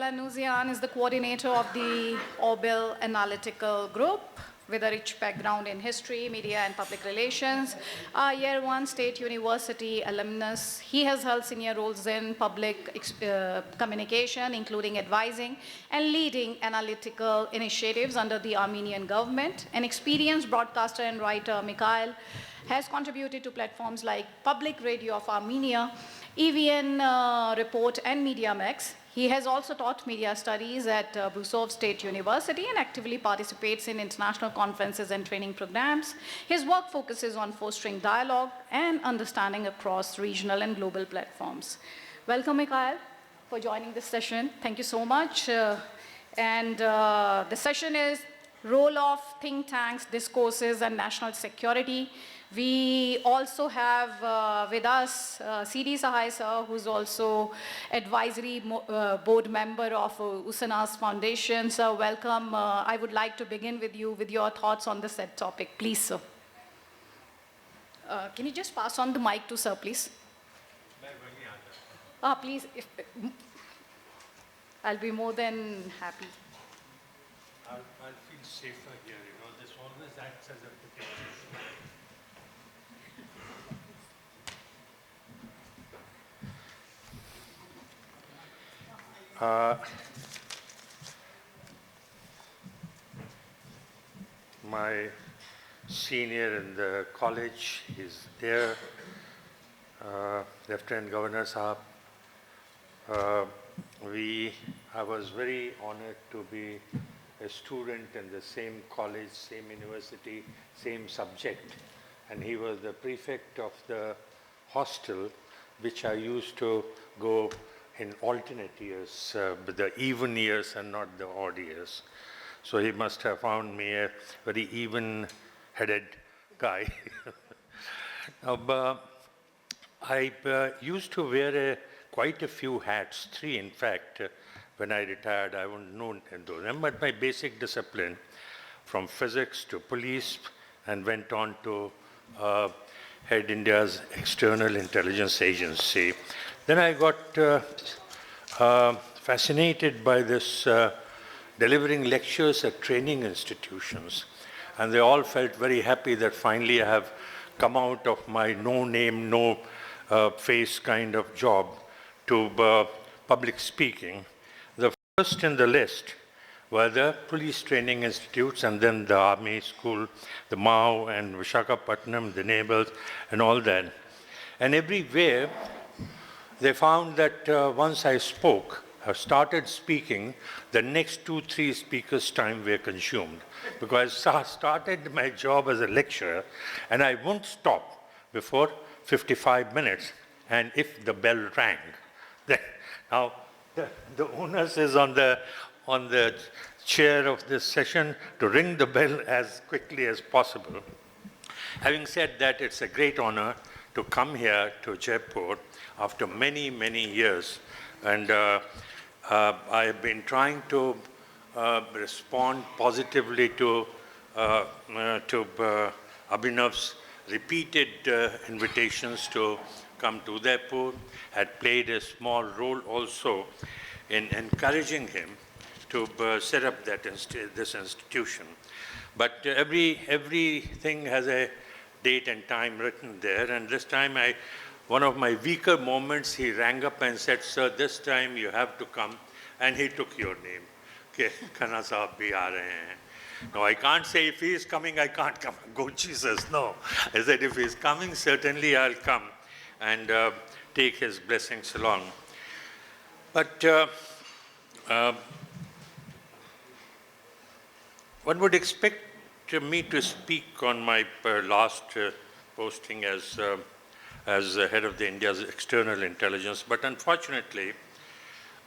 Alan Nuzian is the coordinator of the Orbill Analytical Group with a rich background in history, media, and public relations. A Year 1 State University alumnus, he has held senior roles in public communication, including advising and leading analytical initiatives under the Armenian government. An experienced broadcaster and writer, Mikhail, has contributed to platforms like Public Radio of Armenia, EVN Report, and MediaMax. He has also taught media studies at Brusov State University and actively participates in international conferences and training programs. His work focuses on fostering dialogue and understanding across regional and global platforms. Welcome, Mikhail, for joining this session. Thank you so much. The session is Role of Think Tanks, Discourses, and National Security. We also have with us C.D. Sahai sir, who's also advisory board member of Usanas Foundation. So welcome. I would like to begin with you with your thoughts on the said topic. Please, sir. Can you just pass on the mic to sir, please? Please. I'll be more than happy. I'll feel safer here, you know, this always acts as a protection. My senior in the college is there, Lieutenant Governor Sahab. I was very honored to be a student in the same college, same university, same subject, and he was the prefect of the hostel, which I used to go in alternate years, the even years and not the odd years. So he must have found me a very even-headed guy. I used to wear quite a few hats, 3 in fact. When I retired, I wouldn't know those. But my basic discipline, from physics to police, and went on to head India's external intelligence agency. Then I got fascinated by this delivering lectures at training institutions. And they all felt very happy that finally I have come out of my no name, no face kind of job to public speaking. The first in the list were the police training institutes, and then the army school, the Mao and Visakhapatnam, the neighbors, and all that. And everywhere, they found that once I spoke, I started speaking, the next 2-3 speakers' time were consumed. Because I started my job as a lecturer, and I won't stop before 55 minutes, and if the bell rang. Then, now, the onus is on the chair of this session to ring the bell as quickly as possible. Having said that, it's a great honor to come here to Jaipur after many, many years. And I have been trying to respond positively to Abhinav's repeated invitations to come to Jaipur, had played a small role also in encouraging him to set up this institution. But everything has a date and time written there, and this time one of my weaker moments, he rang up and said, "Sir, this time you have to come," and he took your name. Okay, Khanna Sahab bhi aa rahe hain. No, I can't say if he is coming, I can't come. Go Jesus, no. I said if he is coming, certainly I'll come and take his blessings along. But one would expect me to speak on my last posting as head of the India's external intelligence, but unfortunately,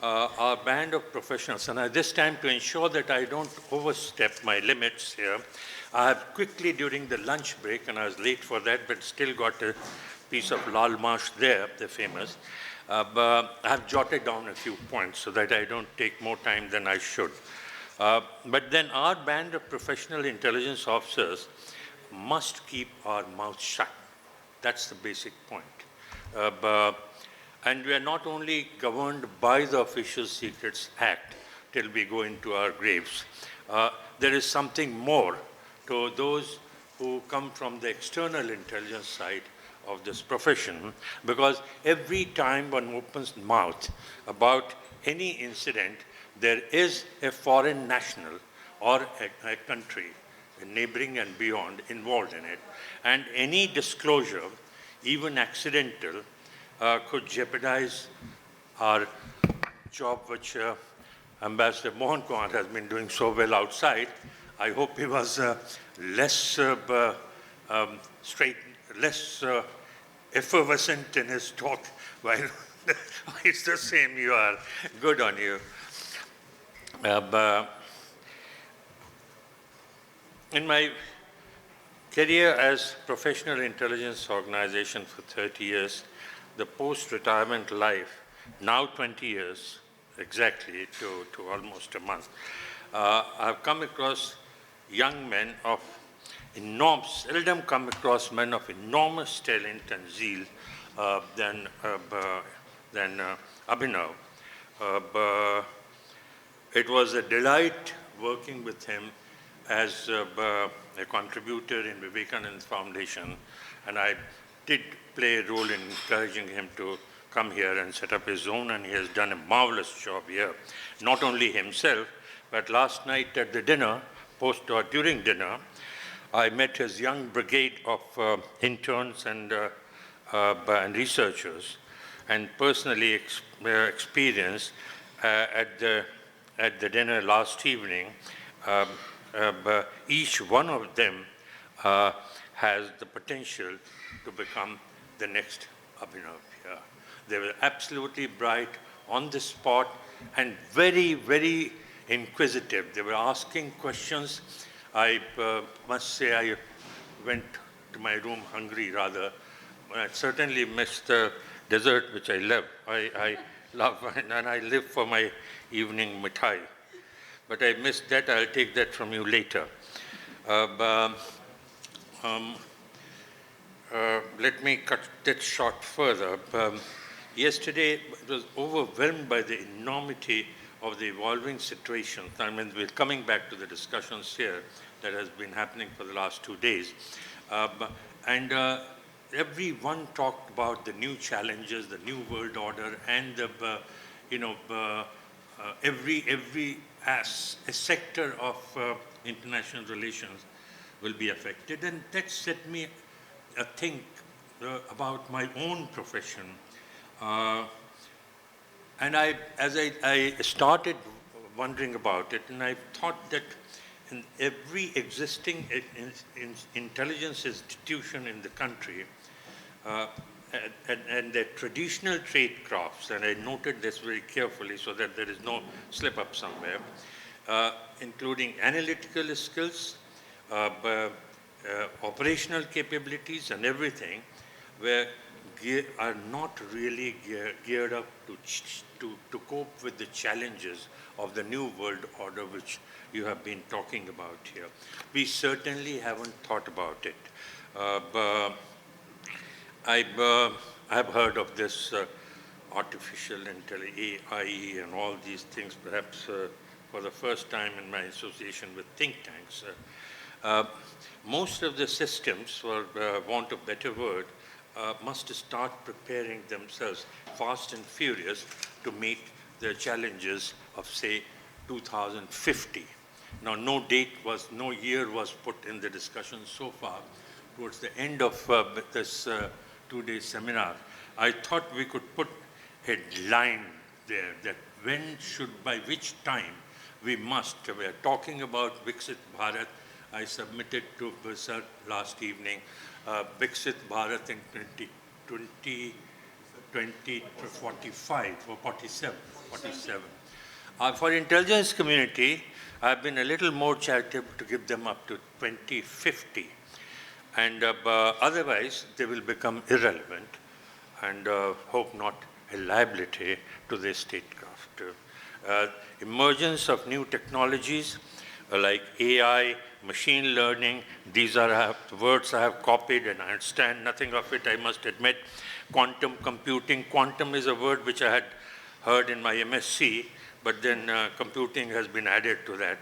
our band of professionals, and this time to ensure that I don't overstep my limits here, I have quickly during the lunch break, and I was late for that, but still got a piece of Lal Marsh there, the famous, but I have jotted down a few points so that I don't take more time than I should. But then our band of professional intelligence officers must keep our mouths shut. That's the basic point. And we are not only governed by the Official Secrets Act till we go into our graves. There is something more to those who come from the external intelligence side of this profession, because every time one opens mouth about any incident, there is a foreign national or a country, neighboring and beyond, involved in it. And any disclosure, even accidental, could jeopardize our job, which Ambassador Mohan Kumar has been doing so well outside. I hope he was less less effervescent in his talk, while it's the same you are. Good on you. In my career as professional intelligence organization for 30 years, the post-retirement life, now 20 years, exactly to almost a month, I've come across young men of seldom come across men of enormous talent and zeal than Abhinav. It was a delight working with him as a contributor in Usanas Foundation, and I did play a role in encouraging him to come here and set up his own, and he has done a marvelous job here. Not only himself, but last night at the dinner, during dinner, I met his young brigade of interns and researchers, and personally experienced at the dinner last evening. Each one of them has the potential to become the next Abhinav here. They were absolutely bright, on the spot, and very, very inquisitive. They were asking questions. I must say I went to my room hungry, rather. I certainly missed the dessert, which I love. I love, and I live for my evening mithai. But I missed that. I'll take that from you later. Let me cut that short further. Yesterday, I was overwhelmed by the enormity of the evolving situation. I mean, we're coming back to the discussions here that has been happening for the last 2 days. Everyone talked about the new challenges, the new world order, and every a sector of international relations will be affected. And that set me a think about my own profession. And as I started wondering about it, and I thought that in every existing intelligence institution in the country, and the traditional trade crafts, and I noted this very carefully so that there is no slip up somewhere, including analytical skills, operational capabilities, and everything, are not really geared up to cope with the challenges of the new world order, which you have been talking about here. We certainly haven't thought about it. I've heard of this artificial intelligence, AI, and all these things, perhaps for the first time in my association with think tanks. Most of the systems, for want of a better word, must start preparing themselves fast and furious to meet the challenges of, say, 2050. Now, no year was put in the discussion so far. Towards the end of this 2-day seminar, I thought we could put a line there that by which time we are talking about Viksit Bharat. I submitted to Visar last evening, Viksit Bharat in 2045 or 47. For intelligence community, I've been a little more charitable to give them up to 2050. And otherwise, they will become irrelevant and hope not a liability to the statecraft. Emergence of new technologies like AI, machine learning, these are words I have copied and I understand nothing of it, I must admit. quantum computing. Quantum is a word which I had heard in my MSc, but then computing has been added to that.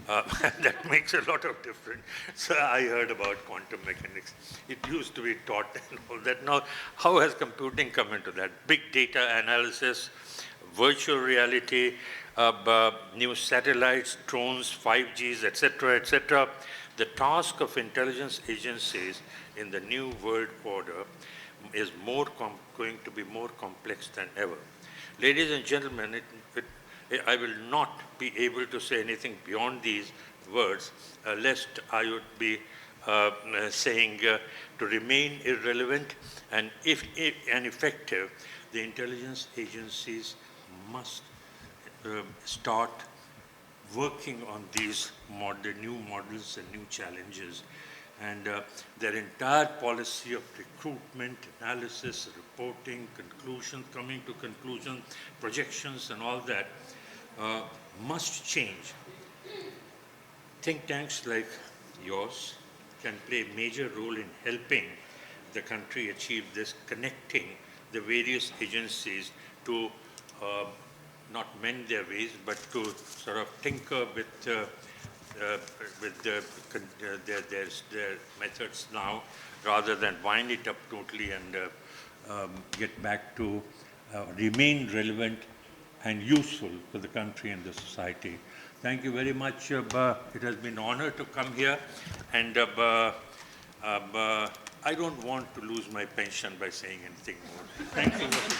That makes a lot of difference. So I heard about quantum mechanics. It used to be taught and all that. Now, how has computing come into that? Big data analysis, virtual reality, new satellites, drones, 5Gs, etc., etc. The task of intelligence agencies in the new world order is going to be more complex than ever. Ladies and gentlemen, I will not be able to say anything beyond these words, lest I would be saying to remain irrelevant and effective, the intelligence agencies must start working on these new models and new challenges. And their entire policy of recruitment, analysis, reporting, conclusion, coming to conclusion, projections and all that must change. Think tanks like yours can play a major role in helping the country achieve this, connecting the various agencies to not mend their ways, but to sort of tinker with their methods now, rather than wind it up totally and get back to remain relevant and useful for the country and the society. Thank you very much. It has been an honor to come here, and I don't want to lose my pension by saying anything more. Thank you very much.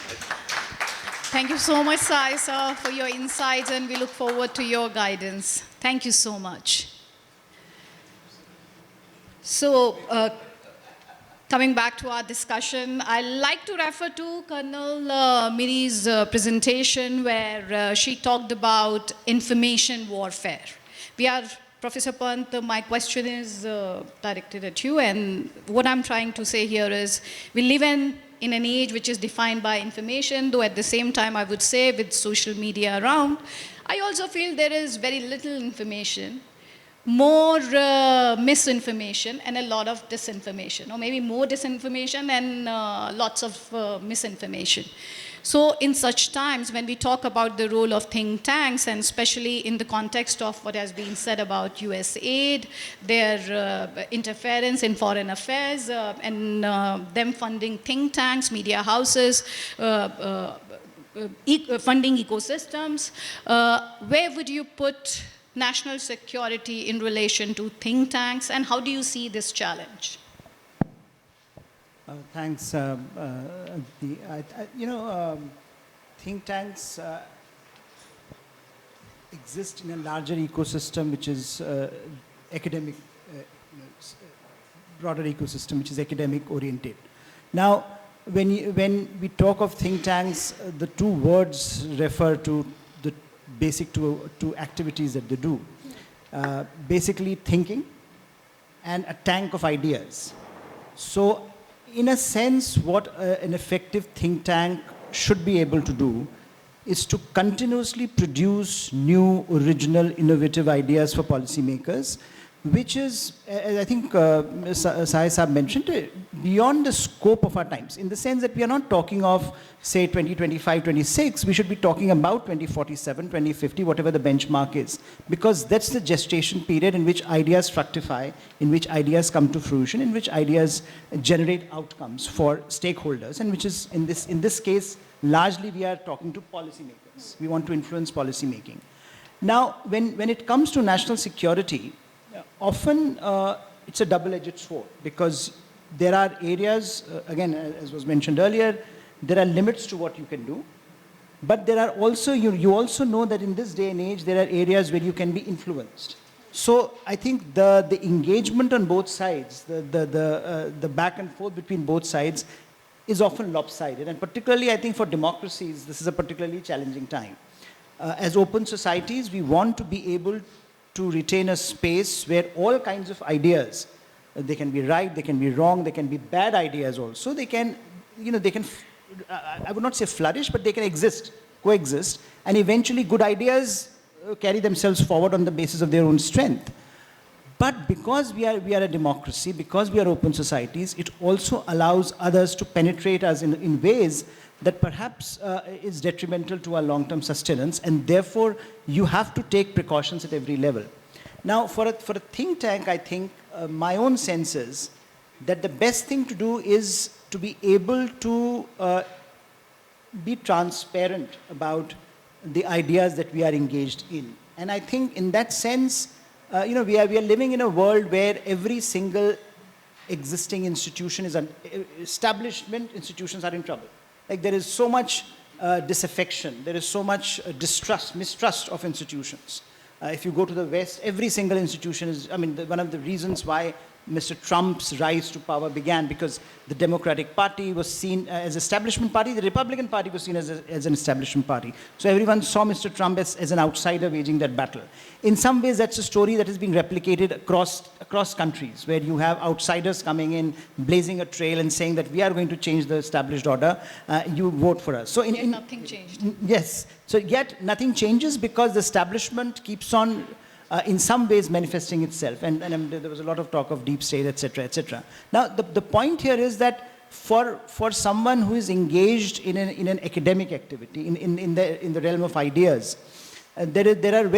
Thank you so much, Sai, sir, for your insights, and we look forward to your guidance. Thank you so much. So, coming back to our discussion, I like to refer to Colonel Miri's presentation where she talked about information warfare. Professor Pant, my question is directed at you, and what I'm trying to say here is we live in an age which is defined by information, though at the same time I would say with social media around, I also feel there is very little information, more misinformation and a lot of disinformation, or maybe more disinformation and lots of misinformation. So in such times when we talk about the role of think tanks, and especially in the context of what has been said about US aid, their interference in foreign affairs, and them funding think tanks, media houses, funding ecosystems, where would you put national security in relation to think tanks, and how do you see this challenge? Thanks. Think tanks exist in a larger ecosystem, which is academic, broader ecosystem, which is academic oriented. Now, when we talk of think tanks, the two words refer to the basic two activities that they do. Basically thinking and a tank of ideas. So in a sense, what an effective think tank should be able to do is to continuously produce new, original, innovative ideas for policymakers, which is, as I think Sai Saab mentioned, beyond the scope of our times, in the sense that we are not talking of, say, 2025, 26, we should be talking about 2047, 2050, whatever the benchmark is, because that's the gestation period in which ideas fructify, in which ideas come to fruition, in which ideas generate outcomes for stakeholders, and which is, in this case, largely we are talking to policymakers. We want to influence policymaking. Now, when it comes to national security, often it's a double-edged sword, because there are areas, again, as was mentioned earlier, there are limits to what you can do, but there are also, you also know that in this day and age, there are areas where you can be influenced. So I think the engagement on both sides, the back and forth between both sides is often lopsided, and particularly I think for democracies, this is a particularly challenging time. As open societies, we want to be able to retain a space where all kinds of ideas, they can be right, they can be wrong, they can be bad ideas also, they can, I would not say flourish, but they can exist, coexist, and eventually good ideas carry themselves forward on the basis of their own strength. But because we are a democracy, because we are open societies, it also allows others to penetrate us in ways that perhaps is detrimental to our long-term sustenance, and therefore you have to take precautions at every level. Now, for a think tank, I think my own sense is that the best thing to do is to be able to be transparent about the ideas that we are engaged in. And I think in that sense, we are living in a world where every single existing institution is establishment institutions are in trouble. Like there is so much disaffection, there is so much mistrust of institutions. If you go to the West, every single institution is, one of the reasons why Mr. Trump's rise to power began, because the Democratic Party was seen as establishment party, the Republican Party was seen as an establishment party. So everyone saw Mr. Trump as an outsider waging that battle. In some ways, that's a story that is being replicated across countries, where you have outsiders coming in, blazing a trail and saying that we are going to change the established order, you vote for us. So nothing changed. Yes. So yet nothing changes because the establishment keeps on in some ways manifesting itself. And there was a lot of talk of deep state, etc., etc. Now, the point here is that for someone who is engaged in an academic activity, in the realm of ideas, there are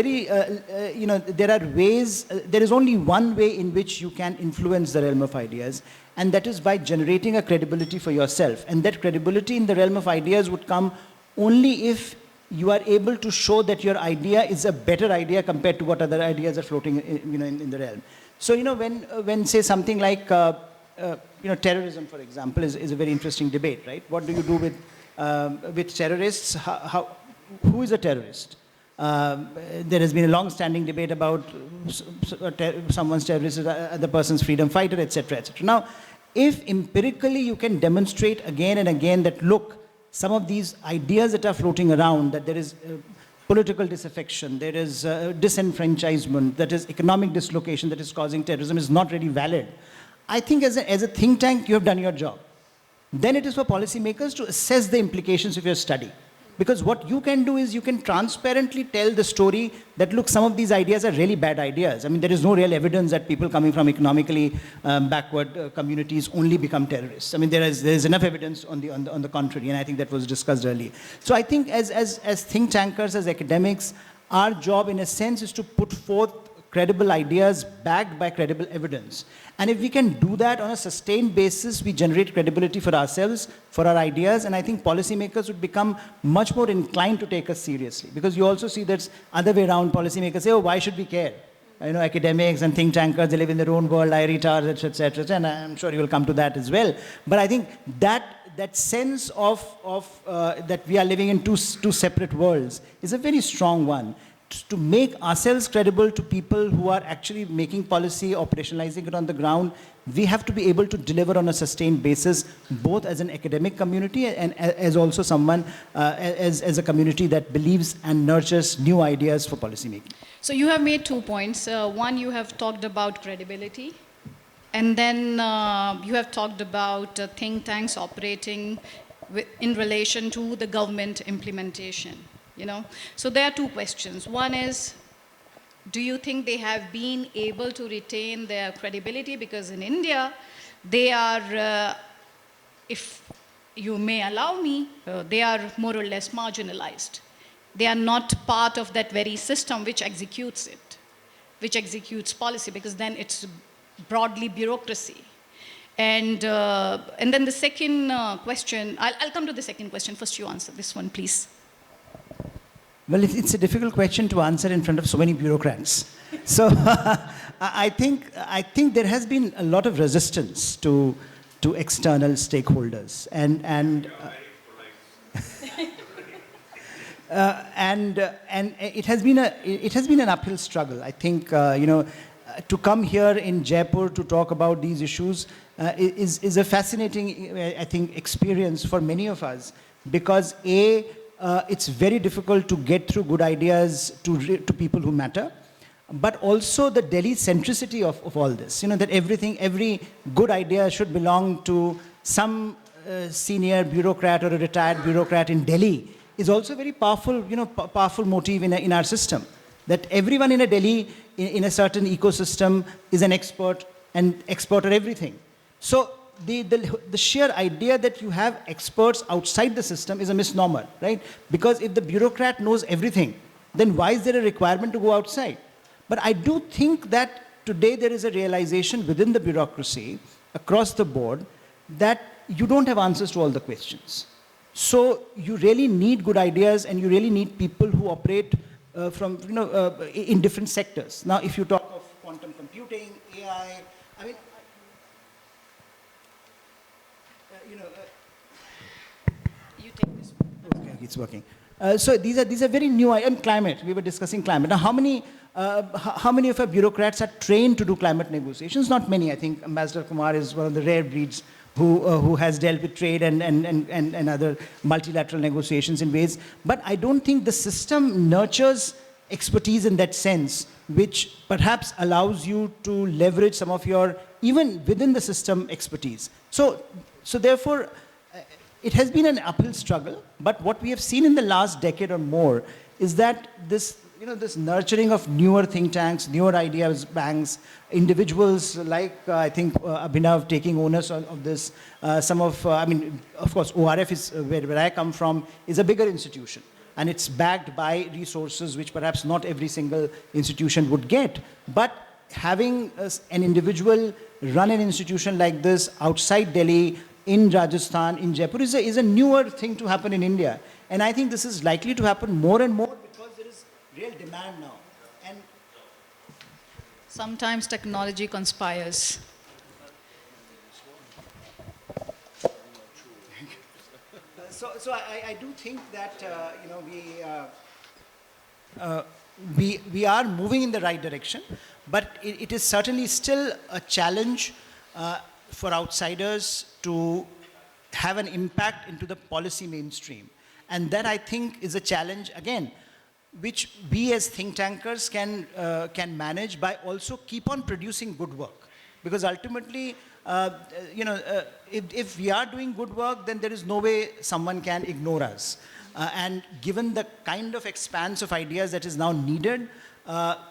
ways, there is only one way in which you can influence the realm of ideas, and that is by generating a credibility for yourself. And that credibility in the realm of ideas would come only if you are able to show that your idea is a better idea compared to what other ideas are floating in the realm. So, when say something like, terrorism, for example, is a very interesting debate, right? What do you do with terrorists? Who is a terrorist? There has been a long-standing debate about someone's terrorist is other person's freedom fighter, etc., etc. Now, if empirically you can demonstrate again and again that, look, some of these ideas that are floating around, that there is political disaffection, there is disenfranchisement, that is economic dislocation that is causing terrorism, is not really valid. I think as a think tank, you have done your job. Then it is for policymakers to assess the implications of your study. Because what you can do is you can transparently tell the story that, look, some of these ideas are really bad ideas. There is no real evidence that people coming from economically backward communities only become terrorists. There is enough evidence on the contrary, and I think that was discussed earlier. So I think as think tankers, as academics, our job in a sense is to put forth credible ideas backed by credible evidence. And if we can do that on a sustained basis, we generate credibility for ourselves, for our ideas, and I think policymakers would become much more inclined to take us seriously. Because you also see that's other way around, policymakers say, oh, why should we care? Academics and think tankers, they live in their own world, ivory towers, etc., etc., and I'm sure you will come to that as well. But I think that sense of that we are living in two separate worlds is a very strong one. To make ourselves credible to people who are actually making policy, operationalizing it on the ground, we have to be able to deliver on a sustained basis, both as an academic community and as also someone, as a community that believes and nurtures new ideas for policymaking. So you have made 2 points. One, you have talked about credibility, and then you have talked about think tanks operating in relation to the government implementation. So there are 2 questions. One is, do you think they have been able to retain their credibility? Because in India, they are, if you may allow me, they are more or less marginalized. They are not part of that very system which executes it, which executes policy, because then it's broadly bureaucracy. And then the second question, I'll come to the second question. First you answer this one, please. Well, it's a difficult question to answer in front of so many bureaucrats. So I think there has been a lot of resistance to external stakeholders, and it has been an uphill struggle. I think to come here in Jaipur to talk about these issues is a fascinating, I think, experience for many of us, because it's very difficult to get through good ideas to people who matter, but also the Delhi centricity of all this. That every good idea should belong to some senior bureaucrat or a retired bureaucrat in Delhi is also a very powerful, powerful motive in our system. that everyone in a Delhi, in a certain ecosystem, is an expert and expert at everything. So the sheer idea that you have experts outside the system is a misnomer, right? Because if the bureaucrat knows everything, then why is there a requirement to go outside? But I do think that today there is a realization within the bureaucracy, across the board, that you don't have answers to all the questions. So you really need good ideas, and you really need people who operate in different sectors. Now, if you talk of quantum computing, AI, I mean, You take this one. okay, it's working. So these are very new, and climate, we were discussing climate. Now, how many of our bureaucrats are trained to do climate negotiations? Not many. I think Ambassador Kumar is one of the rare breeds who has dealt with trade and other multilateral negotiations in ways. But I don't think the system nurtures expertise in that sense, which perhaps allows you to leverage some of your, even within the system, expertise. So therefore, it has been an uphill struggle, but what we have seen in the last decade or more is that this nurturing of newer think tanks, newer ideas banks, individuals like, I think, Abhinav taking onus of this, of course, ORF is where I come from, is a bigger institution. And it's backed by resources which perhaps not every single institution would get. But having an individual run an institution like this outside Delhi, in Rajasthan, in Jaipur, is a newer thing to happen in India. And I think this is likely to happen more and more because there is real demand now. And Sometimes technology conspires. So I do think that we are moving in the right direction, but it is certainly still a challenge for outsiders to have an impact into the policy mainstream. And that, I think, is a challenge, again, which we as think tankers can manage by also keep on producing good work. Because ultimately, if we are doing good work, then there is no way someone can ignore us. And given the kind of expanse of ideas that is now needed,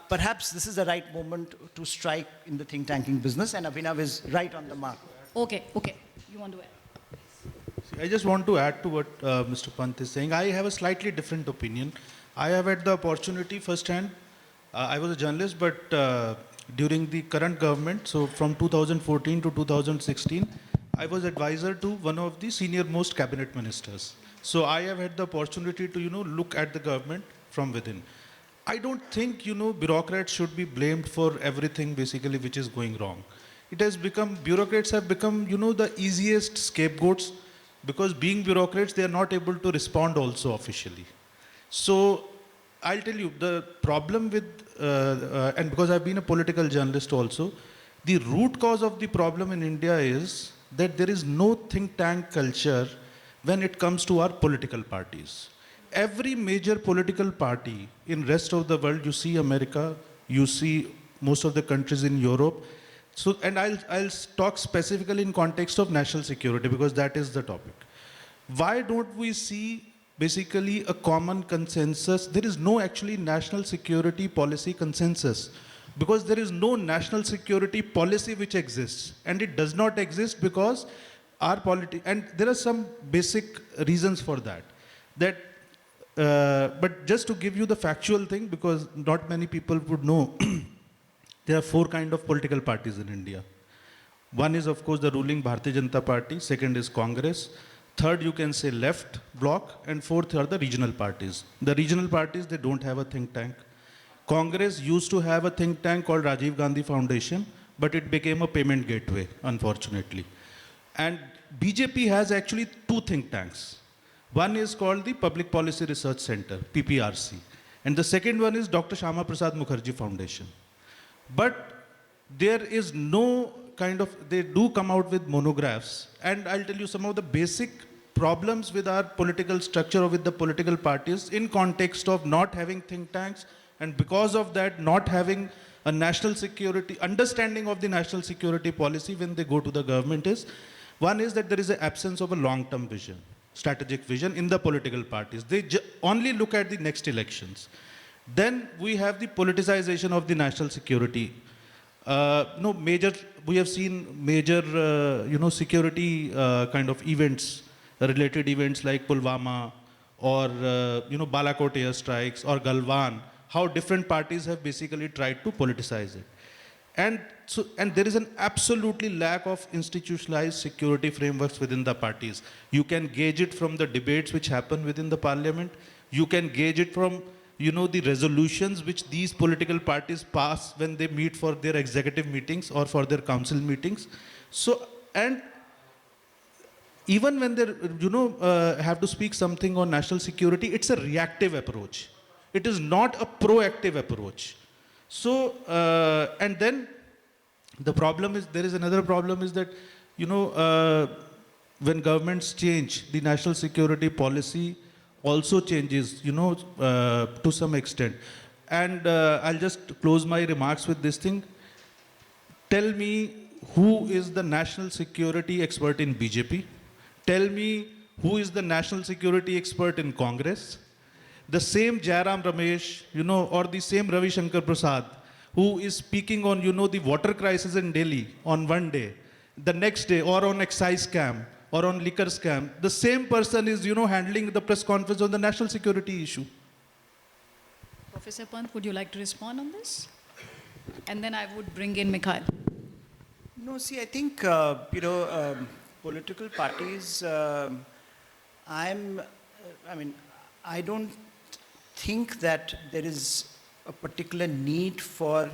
perhaps this is the right moment to strike in the think tanking business, and Abhinav is right on the mark. Okay. You want to add? I just want to add to what Mr. Pant is saying. I have a slightly different opinion. I have had the opportunity firsthand. I was a journalist, but during the current government, so from 2014 to 2016, I was advisor to one of the senior most cabinet ministers. So I have had the opportunity to, look at the government from within. I don't think, bureaucrats should be blamed for everything basically which is going wrong. Bureaucrats have become, the easiest scapegoats, because being bureaucrats, they are not able to respond also officially. So I'll tell you, the problem with, and because I've been a political journalist also, the root cause of the problem in India is that there is no think tank culture when it comes to our political parties. Every major political party in rest of the world, you see America, you see most of the countries in Europe. So, and I'll talk specifically in context of national security, because that is the topic. Why don't we see basically a common consensus? There is no actually national security policy consensus, because there is no national security policy which exists, and it does not exist because our and there are some basic reasons for that. But just to give you the factual thing, because not many people would know, there are 4 kinds of political parties in India. One is, of course, the ruling Bharatiya Janata Party. Second is Congress. Third, you can say left bloc. And fourth are the regional parties. The regional parties, they don't have a think tank. Congress used to have a think tank called Rajiv Gandhi Foundation, but it became a payment gateway, unfortunately. And BJP has actually 2 think tanks. One is called the Public Policy Research Center, PPRC. And the second one is Dr. Shyama Prasad Mukherjee Foundation. But there is no they do come out with monographs. And I'll tell you some of the basic problems with our political structure or with the political parties in context of not having think tanks, and because of that, not having a national security, understanding of the national security policy when they go to the government is, one is that there is an absence of a long-term vision, strategic vision in the political parties. They only look at the next elections. Then we have the politicization of the national security. We have seen major, security kind of events, related events like Pulwama or, Balakot airstrikes or Galwan, how different parties have basically tried to politicize it. And there is an absolutely lack of institutionalized security frameworks within the parties. You can gauge it from the debates which happen within the parliament. You can gauge it from, the resolutions which these political parties pass when they meet for their executive meetings or for their council meetings. So, and even when they, have to speak something on national security, it's a reactive approach. It is not a proactive approach. So, and then the problem is, there is another problem is that, when governments change, the national security policy also changes, to some extent. And I'll just close my remarks with this thing. Tell me who is the national security expert in BJP? Tell me who is the national security expert in Congress? The same Jairam Ramesh, or the same Ravi Shankar Prasad, who is speaking on, the water crisis in Delhi on one day, the next day, or on excise scam, or on liquor scam, the same person is, handling the press conference on the national security issue. Professor Pant, would you like to respond on this? And then I would bring in Mikhail. No, see, I think, political parties, I don't think that there is a particular need for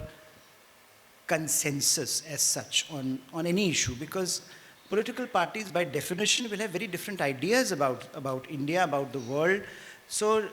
consensus as such on any issue, because political parties by definition will have very different ideas about India, about the world. So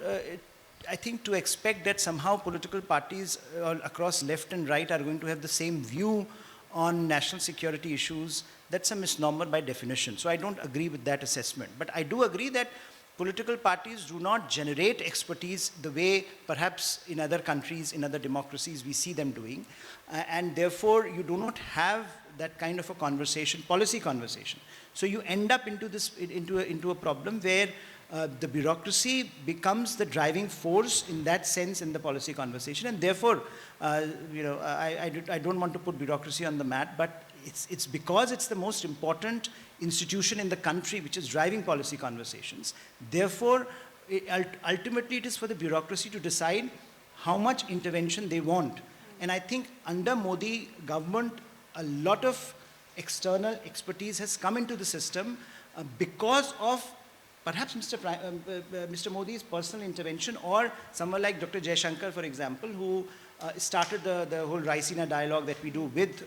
I think to expect that somehow political parties across left and right are going to have the same view on national security issues, that's a misnomer by definition. So I don't agree with that assessment. But I do agree that political parties do not generate expertise the way perhaps in other countries, in other democracies, we see them doing. And therefore, you do not have that kind of a conversation, policy conversation. So you end up into a problem where the bureaucracy becomes the driving force in that sense in the policy conversation. And therefore, I don't want to put bureaucracy on the mat, but it's because it's the most important institution in the country which is driving policy conversations. Therefore, ultimately it is for the bureaucracy to decide how much intervention they want. And I think under Modi government, a lot of external expertise has come into the system because of perhaps Mr. Modi's personal intervention, or someone like Dr. Jaishankar, for example, who started the whole Raisina dialogue that we do with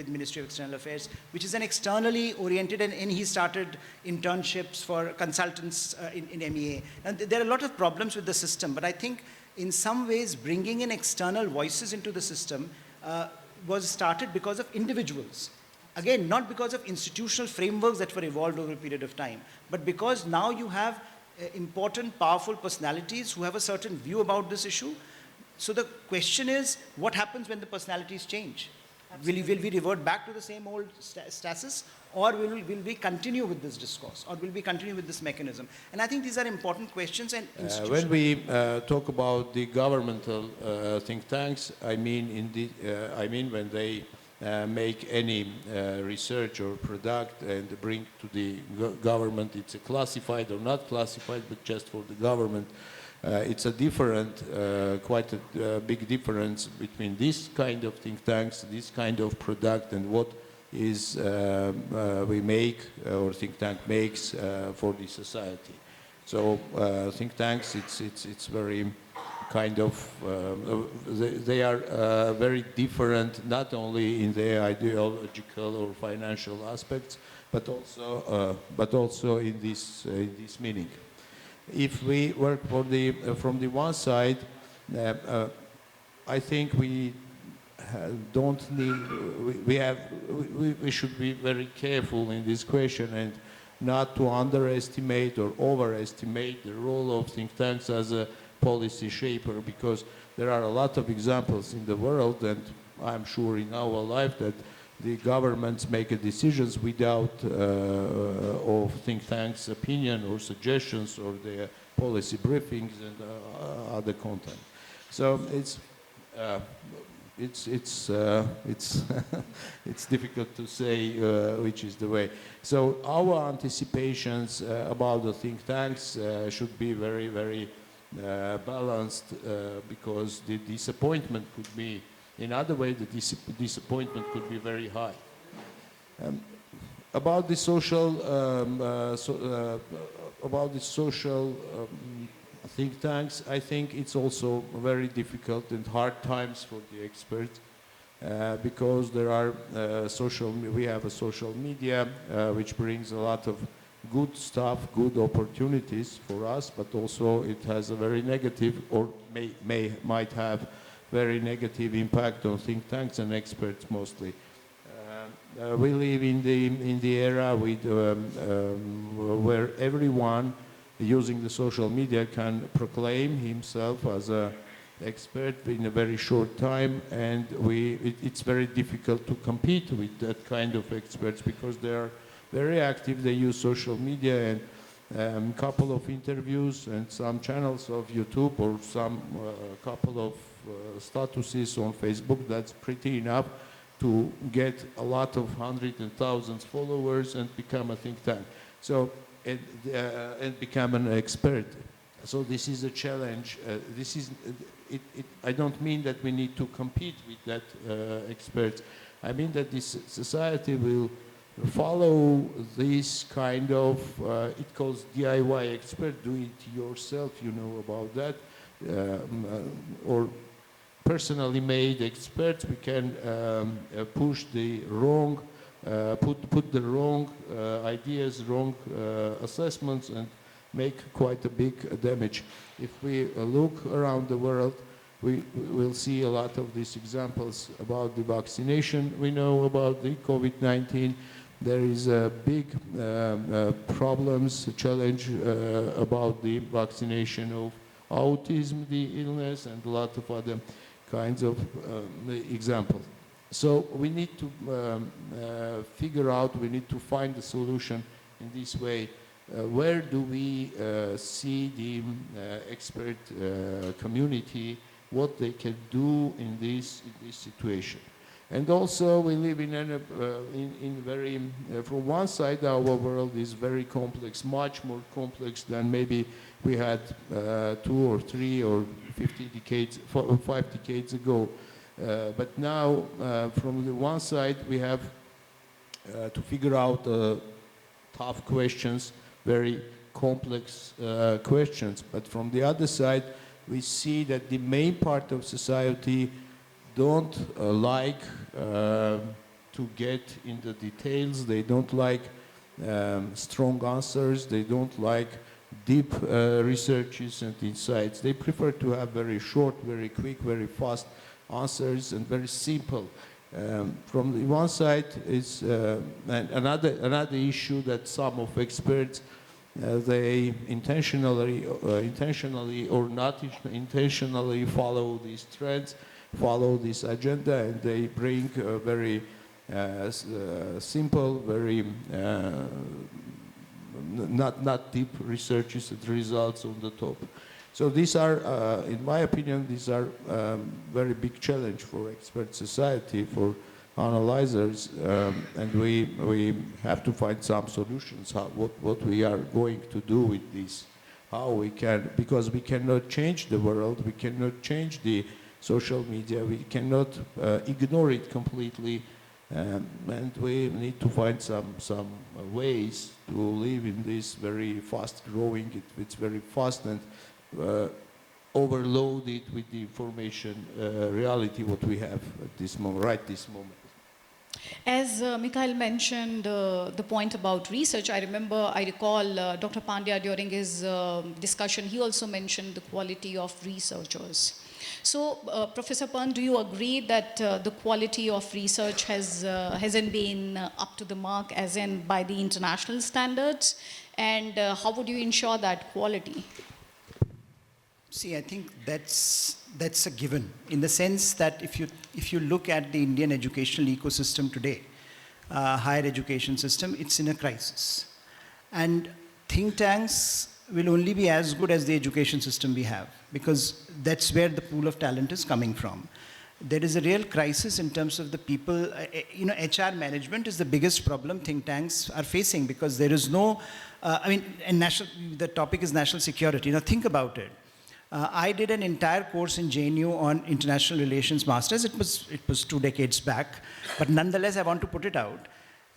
Ministry of External Affairs, which is an externally oriented, and he started internships for consultants in MEA. And there are a lot of problems with the system, but I think in some ways bringing in external voices into the system was started because of individuals. Again, not because of institutional frameworks that were evolved over a period of time, but because now you have important, powerful personalities who have a certain view about this issue. So the question is, what happens when the personalities change? Will we revert back to the same old status, or will we continue with this discourse, or will we continue with this mechanism? And I think these are important questions. And when we talk about the governmental think tanks, I mean when they make any research or product and bring to the government, it's a classified or not classified, but just for the government. It's a different, quite a big difference between this kind of think tanks, this kind of product, and what is we make or think tank makes for the society. So think tanks, it's very kind of they are very different, not only in their ideological or financial aspects, but also in this meaning. If we work from the one side, I think we don't need. We should be very careful in this question and not to underestimate or overestimate the role of think tanks as a policy shaper, because there are a lot of examples in the world, and I'm sure in our life, that the governments make decisions without of think tanks' opinion or suggestions or their policy briefings and other content. So it's difficult to say which is the way. So our anticipations about the think tanks should be very, very balanced because the disappointment could be, in other way, the disappointment could be very high. About the social, think tanks, I think it's also very difficult and hard times for the experts because there are we have a social media which brings a lot of good stuff, good opportunities for us, but also it has a very negative or might have very negative impact on think tanks and experts mostly. We live in the era where everyone using the social media can proclaim himself as an expert in a very short time, and it's very difficult to compete with that kind of experts because they are very active. They use social media and a couple of interviews and some channels of YouTube or some couple of statuses on Facebook. That's pretty enough to get a lot of hundreds and thousands followers and become a think tank. So and become an expert. So this is a challenge. I don't mean that we need to compete with that experts. I mean that this society will follow this kind of, it calls DIY expert, do it yourself, you know about that, or personally made experts. We can push the wrong put the wrong ideas, wrong assessments, and make quite a big damage. If we look around the world, we will see a lot of these examples about the vaccination. We know about the COVID-19. There is a big problems, challenge about the vaccination of autism, the illness, and a lot of other kinds of examples. So we need to figure out, we need to find a solution in this way. Where do we see the expert community, what they can do in this situation? And also we live in very, from one side our world is very complex, much more complex than maybe we had 2 or 3 or 50 decades, 5 decades ago. But now, from the one side, we have to figure out tough questions, very complex questions. But from the other side, we see that the main part of society don't like to get in the details. They don't like strong answers. They don't like deep researches and insights. They prefer to have very short, very quick, very fast answers and very simple. From the one side is another issue that some of experts they intentionally or not intentionally follow these trends, follow this agenda, and they bring very simple, very not deep researches and results on the top. So these are, in my opinion, these are very big challenge for expert society, for analyzers, and we have to find some solutions, what we are going to do with this, how we can, because we cannot change the world, we cannot change the social media, we cannot ignore it completely, and we need to find some ways to live in this very fast growing, it's very fast and overloaded with the information reality what we have at this moment, right this moment. As Mikhail mentioned the point about research, I recall Dr. Pandya during his discussion, he also mentioned the quality of researchers. So, Professor Pant, do you agree that the quality of research hasn't been up to the mark as in by the international standards? And how would you ensure that quality? See, I think that's a given, in the sense that if you look at the Indian educational ecosystem today, higher education system, it's in a crisis. And think tanks will only be as good as the education system we have, because that's where the pool of talent is coming from. There is a real crisis in terms of the people. HR management is the biggest problem think tanks are facing, because there is no, and the topic is national security. Now think about it. I did an entire course in JNU on international relations masters. It was 2 decades back, but nonetheless I want to put it out.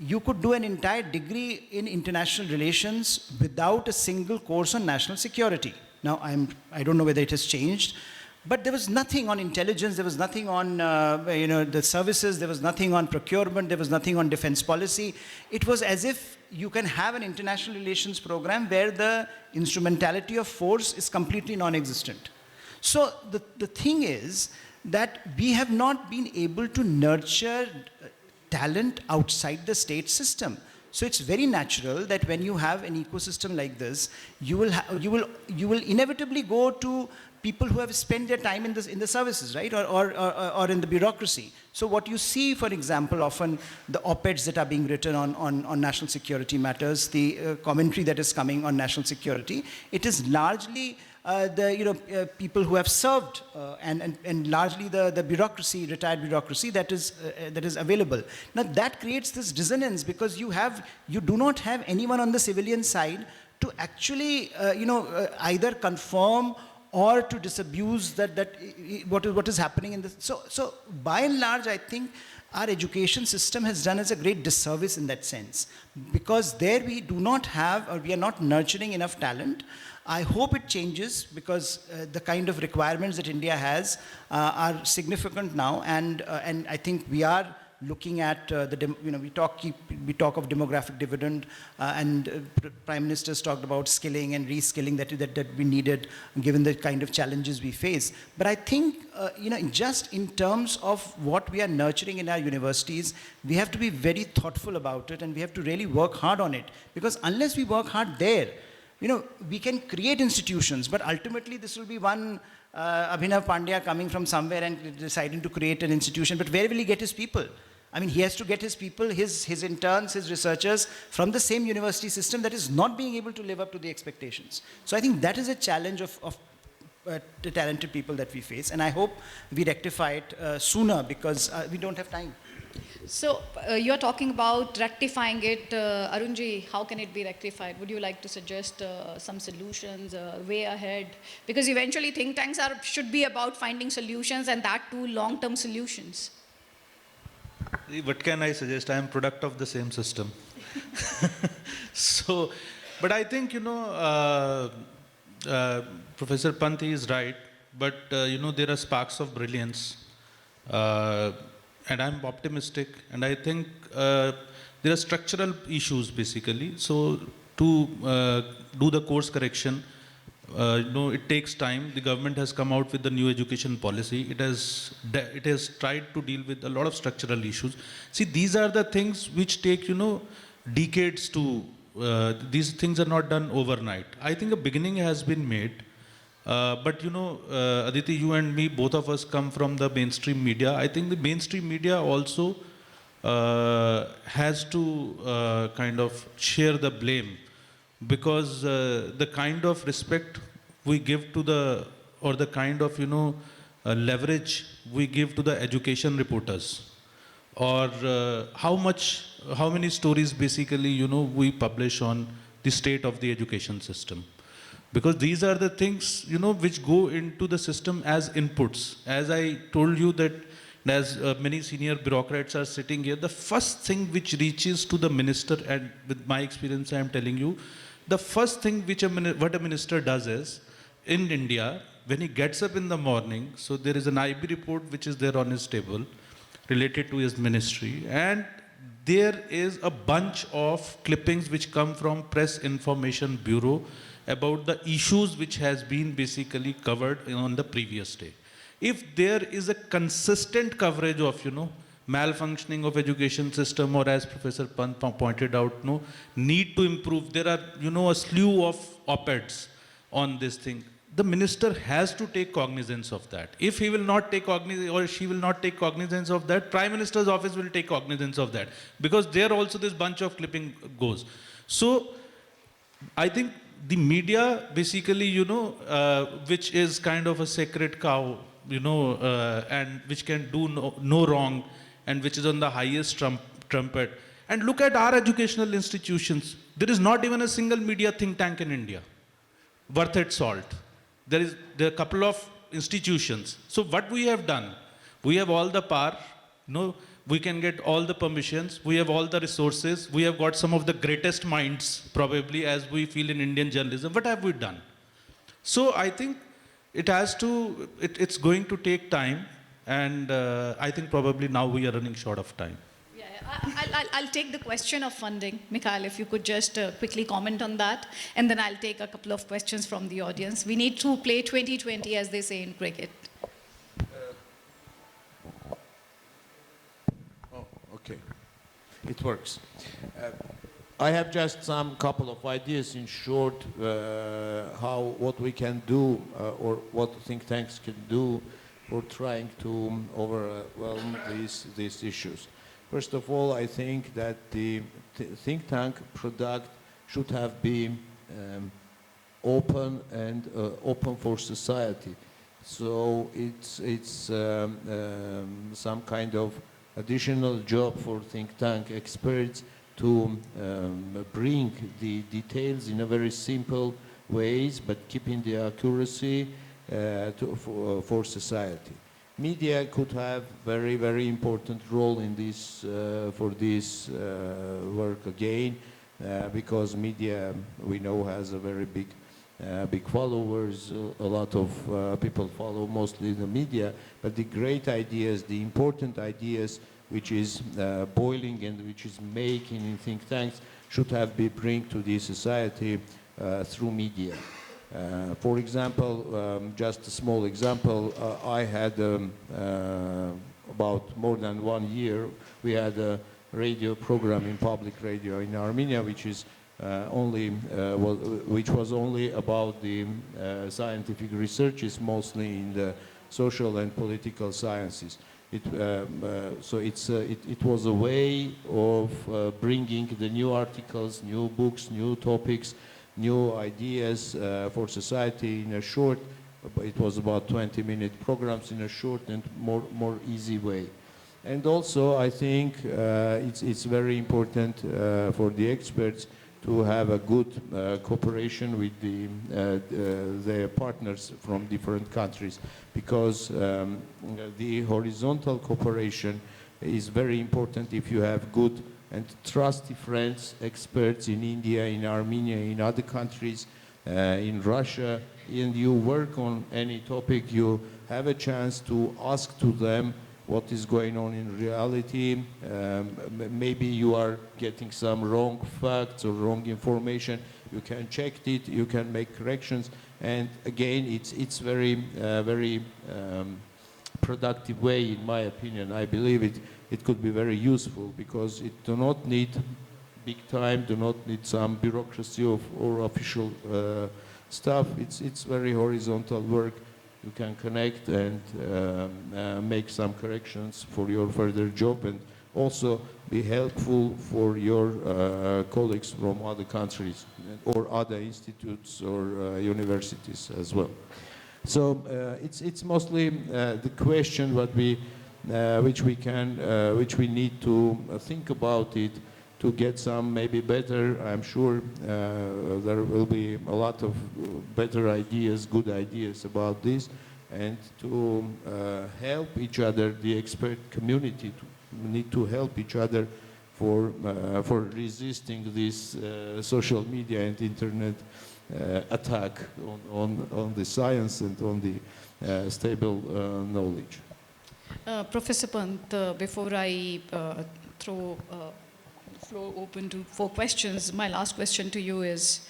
You could do an entire degree in international relations without a single course on national security. Now, I don't know whether it has changed, but there was nothing on intelligence, there was nothing on the services, there was nothing on procurement, there was nothing on defense policy. It was as if you can have an international relations program where the instrumentality of force is completely non-existent. So the thing is that we have not been able to nurture talent outside the state system. So it's very natural that when you have an ecosystem like this, you will inevitably go to people who have spent their time in the services, right, or in the bureaucracy. So what you see, for example, often the op-eds that are being written on national security matters, the commentary that is coming on national security, it is largely people who have served and largely the bureaucracy, retired bureaucracy that is available. Now that creates this dissonance, because you do not have anyone on the civilian side to actually either confirm or to disabuse what is happening in this. So by and large, I think our education system has done us a great disservice in that sense, because there we do not have, or we are not nurturing enough talent. I hope it changes, because the kind of requirements that India has are significant now, and I think we are looking at we talk of demographic dividend, and Prime Minister's talked about skilling and reskilling that we needed given the kind of challenges we face. But I think just in terms of what we are nurturing in our universities, we have to be very thoughtful about it, and we have to really work hard on it, because unless we work hard there, we can create institutions, but ultimately this will be one Abhinav Pandya coming from somewhere and deciding to create an institution. But where will he get his people? I mean, he has to get his people, his interns, his researchers from the same university system that is not being able to live up to the expectations. So I think that is a challenge of the talented people that we face, and I hope we rectify it sooner, because we don't have time. So you're talking about rectifying it. Arunji, how can it be rectified? Would you like to suggest some solutions, way ahead? Because eventually think tanks should be about finding solutions, and that too long-term solutions. What can I suggest? I am product of the same system. So, but I think, Professor Panthi is right, but there are sparks of brilliance. And I'm optimistic, and I think there are structural issues basically. So to do the course correction, it takes time. The government has come out with the new education policy. It has tried to deal with a lot of structural issues. See, these are the things which take decades to. These things are not done overnight. I think a beginning has been made. But Aditi, you and me, both of us come from the mainstream media. I think the mainstream media also has to kind of share the blame, because the kind of respect we give to the kind of leverage we give to the education reporters, or how many stories basically we publish on the state of the education system. Because these are the things, which go into the system as inputs. As I told you that, as many senior bureaucrats are sitting here, the first thing which reaches to the minister, and with my experience I am telling you, the first thing what a minister does is, in India, when he gets up in the morning, so there is an IB report which is there on his table related to his ministry, and there is a bunch of clippings which come from Press Information Bureau about the issues which has been basically covered on the previous day. If there is a consistent coverage of, malfunctioning of education system, or as Professor Pant pointed out, need to improve, there are, a slew of op-eds on this thing. The minister has to take cognizance of that. If he will not take cognizance, or she will not take cognizance of that, Prime Minister's office will take cognizance of that, because there also this bunch of clipping goes. So I think the media basically, which is kind of a sacred cow, and which can do no wrong, and which is on the highest trumpet. And look at our educational institutions. There is not even a single media think tank in India worth its salt. There are a couple of institutions. So what we have done, we have all the power, we can get all the permissions, we have all the resources, we have got some of the greatest minds probably as we feel in Indian journalism. What have we done? So I think it's going to take time, and I think probably now we are running short of time. I'll take the question of funding. Mikhail, if you could just quickly comment on that, and then I'll take a couple of questions from the audience. We need to play 2020, as they say in cricket. Okay, it works. I have just some couple of ideas in short what we can do or what think tanks can do for trying to overwhelm these issues. First of all, I think that the think tank product should have been open and open for society. So it's some kind of additional job for think tank experts to bring the details in a very simple ways, but keeping the accuracy for society. Media could have very, very important role in this for this work again, because media we know has a very big followers. A lot of people follow mostly the media, but the great ideas, the important ideas, which is boiling and which is making in think tanks, should have been bring to the society through media. For example, just a small example, I had about more than 1 year, we had a radio program in public radio in Armenia, which is which was only about the scientific researches, mostly in the social and political sciences. So it was a way of bringing the new articles, new books, new topics, new ideas for society in a short, it was about 20-minute programs in a short and more easy way. And also I think it's very important for the experts to have a good cooperation with their partners from different countries, because the horizontal cooperation is very important if you have good and trusty friends, experts in India, in Armenia, in other countries, in Russia, and you work on any topic, you have a chance to ask to them what is going on in reality. Maybe you are getting some wrong facts or wrong information. You can check it, you can make corrections, and again, it's very productive way, in my opinion. I believe it could be very useful, because it do not need big time, do not need some bureaucracy or official stuff. It's very horizontal work. You can connect and make some corrections for your further job, and also be helpful for your colleagues from other countries or other institutes or universities as well. So it's mostly the question what which we need to think about it to get some maybe better. I'm sure there will be a lot of better ideas, good ideas about this, and to help each other. The expert community need to help each other for resisting this social media and internet attack on the science and on the stable knowledge. Professor Pant, before I throw the floor open for questions, my last question to you is,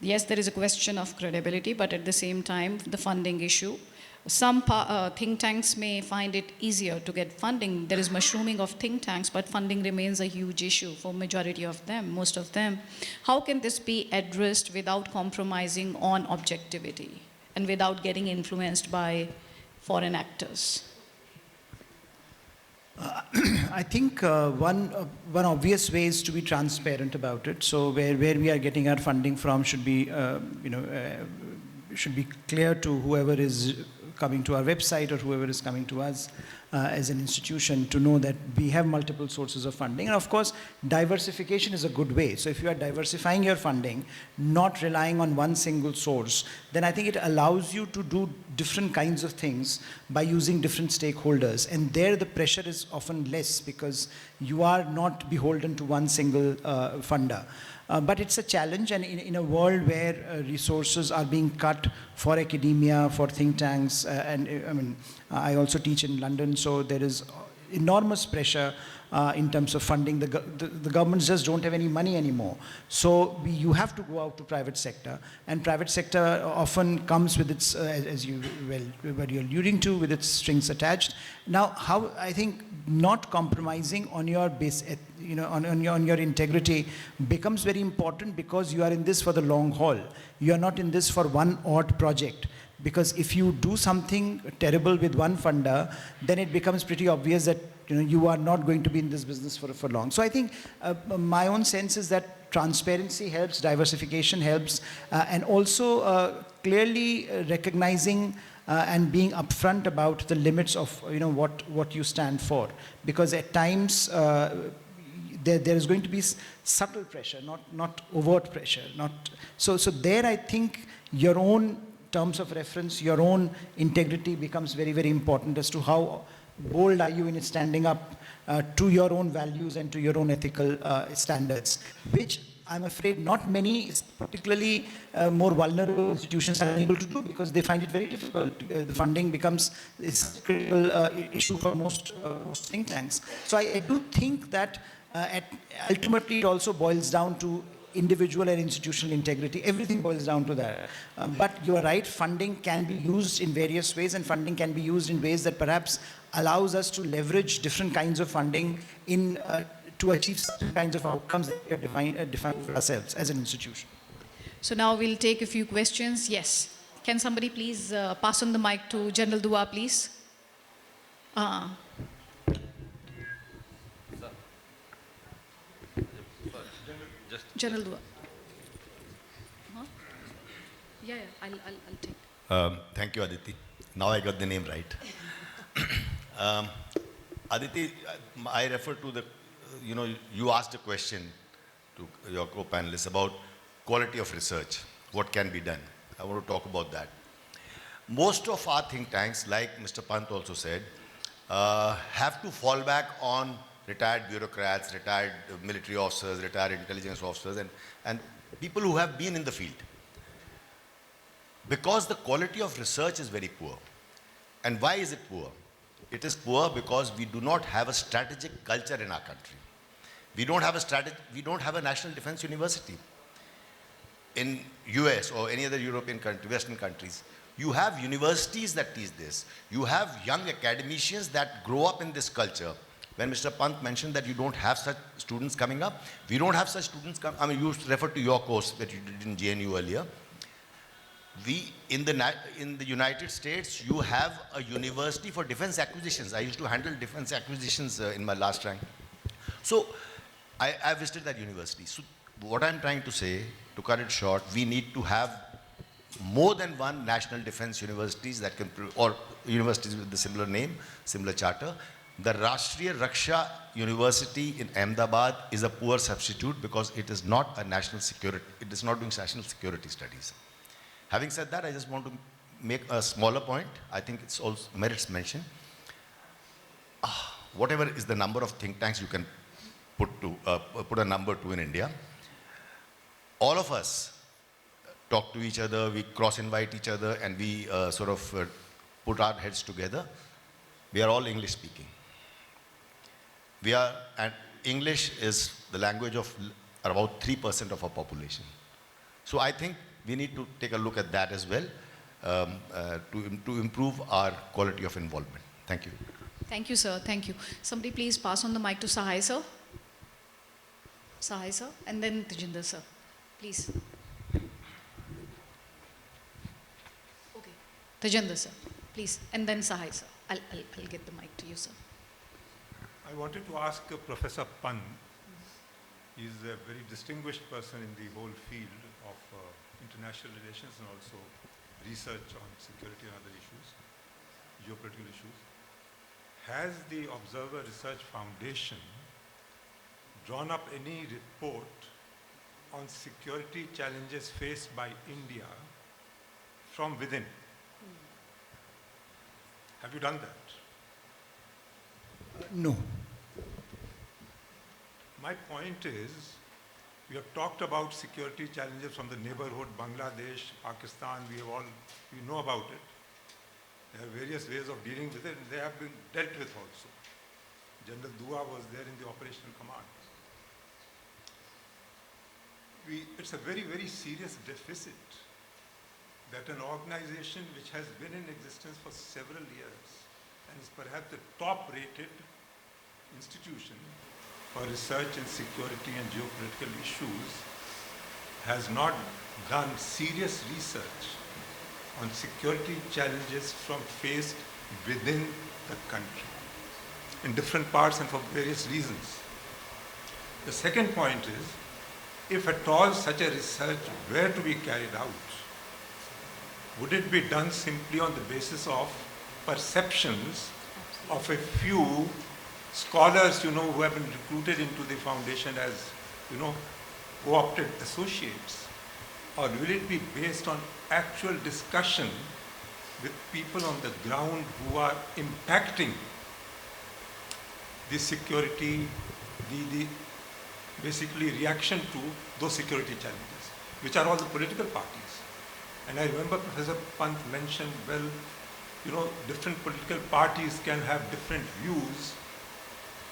yes, there is a question of credibility, but at the same time, the funding issue. Some think tanks may find it easier to get funding. There is mushrooming of think tanks, but funding remains a huge issue for majority of them, most of them. How can this be addressed without compromising on objectivity and without getting influenced by foreign actors? I think one obvious way is to be transparent about it. So where we are getting our funding from should be should be clear to whoever is coming to our website or whoever is coming to us as an institution, to know that we have multiple sources of funding. And of course, diversification is a good way. So if you are diversifying your funding, not relying on one single source, then I think it allows you to do different kinds of things by using different stakeholders. And there the pressure is often less because you are not beholden to one single funder. But it's a challenge, and in a world where resources are being cut for academia, for think tanks, and I mean, I also teach in London, so there is enormous pressure in terms of funding. The governments just don't have any money anymore. So you have to go out to private sector, and private sector often comes with its, as you were alluding to, with its strings attached. Now, how I think not compromising on your base, on your integrity becomes very important, because you are in this for the long haul. You are not in this for one odd project. Because if you do something terrible with one funder, then it becomes pretty obvious that you are not going to be in this business for long. So I think my own sense is that transparency helps, diversification helps, and also clearly recognizing and being upfront about the limits of what you stand for. Because at times there is going to be subtle pressure, not overt pressure. So there I think your own terms of reference, your own integrity becomes very, very important as to how bold are you in standing up to your own values and to your own ethical standards, which I'm afraid not many, particularly more vulnerable institutions, are able to do, because they find it very difficult. The funding becomes a critical issue for most think tanks. So I do think that ultimately it also boils down to individual and institutional integrity. Everything boils down to that. But you are right, funding can be used in various ways, and funding can be used in ways that perhaps allows us to leverage different kinds of funding to achieve certain kinds of outcomes that we have defined for ourselves as an institution. So now we'll take a few questions. Yes. Can somebody please pass on the mic to General Dua, please? General Dua. Yeah, I'll take. Thank you, Aditi. Now I got the name right. Aditi, I refer to the, you asked a question to your co-panelists about quality of research, what can be done. I want to talk about that. Most of our think tanks, like Mr. Pant also said, have to fall back on retired bureaucrats, retired military officers, retired intelligence officers, and people who have been in the field. Because the quality of research is very poor. And why is it poor? It is poor because we do not have a strategic culture in our country. We don't have a national defense university. In US or any other European country, Western countries, you have universities that teach this. You have young academicians that grow up in this culture. When Mr. Pant mentioned that you don't have such students coming up, we don't have such students I mean, you referred to your course that you did in JNU earlier. In the United States, you have a university for defense acquisitions. I used to handle defense acquisitions in my last rank. So I visited that university. So what I'm trying to say, to cut it short, we need to have more than one national defense universities that can, or universities with the similar name, similar charter. The Rashtriya Raksha University in Ahmedabad is a poor substitute because it is not a national security, it is not doing national security studies. Having said that, I just want to make a smaller point. I think it's also merits mention. Whatever is the number of think tanks you can put a number to in India, all of us talk to each other, we cross-invite each other, and we put our heads together. We are all English speaking. And English is the language of about 3% of our population. So I think we need to take a look at that as well to improve our quality of involvement. Thank you. Thank you, sir. Thank you. Somebody please pass on the mic to Sahai, sir. Sahai, sir. And then Tejinder, sir. Please. Okay. Tejinder, sir. Please. And then Sahai, sir. I'll get the mic to you, sir. I wanted to ask Professor Pant. He's a very distinguished person in the whole field of international relations and also research on security and other issues, geopolitical issues. Has the Observer Research Foundation drawn up any report on security challenges faced by India from within? Have you done that? No. My point is, we have talked about security challenges from the neighborhood, Bangladesh, Pakistan, we know about it. There are various ways of dealing with it, and they have been dealt with also. General Dua was there in the operational command. It's a very, very serious deficit that an organization which has been in existence for several years and is perhaps the top-rated institution for research in security and geopolitical issues has not done serious research on security challenges faced within the country in different parts and for various reasons. The second point is, if at all such a research were to be carried out, would it be done simply on the basis of perceptions of a few scholars, who have been recruited into the foundation as, co-opted associates? Or will it be based on actual discussion with people on the ground who are impacting the security, the basically reaction to those security challenges, which are all the political parties? And I remember Professor Pant mentioned, different political parties can have different views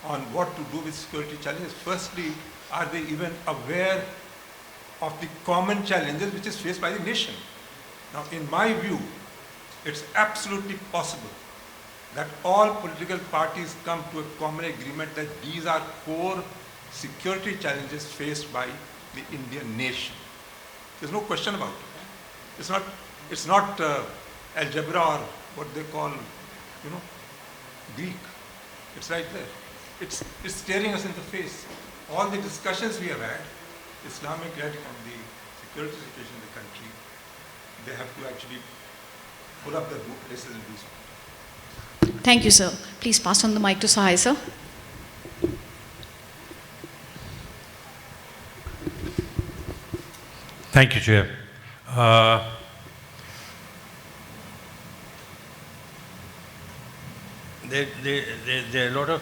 on what to do with security challenges. Firstly, are they even aware of the common challenges which is faced by the nation? Now, in my view, it's absolutely possible that all political parties come to a common agreement that these are core security challenges faced by the Indian nation. There's no question about it. It's not algebra or what they call, Greek. It's right there. It's staring us in the face. All the discussions we have had, Islamic-led on the security situation in the country, they have to actually pull up their bootlaces and do something. Thank you, sir. Please pass on the mic to Sahai, sir. Thank you, Chair. There are a lot of